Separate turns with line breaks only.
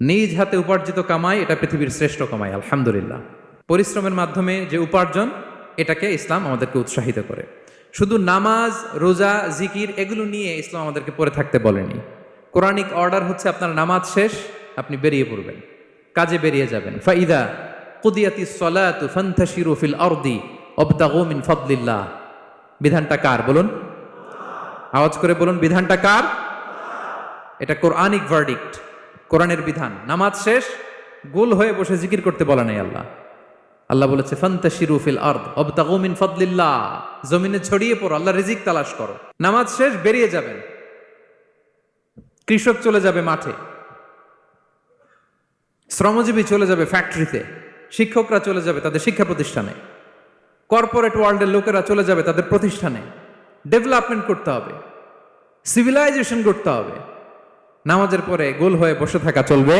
নিজ হাতে উপার্জিত কামাই এটা পৃথিবীর শ্রেষ্ঠ কামাই, আলহামদুলিল্লাহ। পরিশ্রমের মাধ্যমে যে উপার্জন, এটাকে ইসলাম আমাদেরকে উৎসাহিত করে। শুধু নামাজ, রোজা, জিকির এগুলো নিয়ে ইসলাম আমাদেরকে পড়ে থাকতে বলেনি। কোরআনিক অর্ডার হচ্ছে আপনার নামাজ শেষ, আপনি বেরিয়ে পড়বেন, কাজে বেরিয়ে যাবেন। ফাইদা কুদিয়াতিস সালাতু ফান্তাশিরু ফিল আরদি ওয়াবতাগু মিন ফাদলিল্লাহ। বিধানটা কার বলুন? আওয়াজ করে বলুন, বিধানটা কার? এটা কোরআনিক ভার্ডিক্ট, কোরআনের বিধান। নামাজ শেষ, গোল হয়ে বসে জিকির করতে বলা নাই আল্লাহ। আল্লাহ বলেছে ফান্তাশিরু ফিল আরদ ওয়াবতাগু মিন ফাদলিল্লাহ, জমিনে ছড়িয়ে পড়ো, আল্লাহ রিজিক তালাশ করো। নামাজ শেষ, বেরিয়ে যাবেন। কৃষক চলে যাবে মাঠে, শ্রমজীবী চলে যাবে ফ্যাক্টরিতে, শিক্ষকরা চলে যাবে তাদের শিক্ষা প্রতিষ্ঠানে, কর্পোরেট ওয়ার্ল্ডের লোকেরা চলে যাবে তাদের প্রতিষ্ঠানে। ডেভেলপমেন্ট করতে হবে, সিভিলাইজেশন করতে হবে। নামাজের পরে গোল হয়ে বসে থাকা চলবে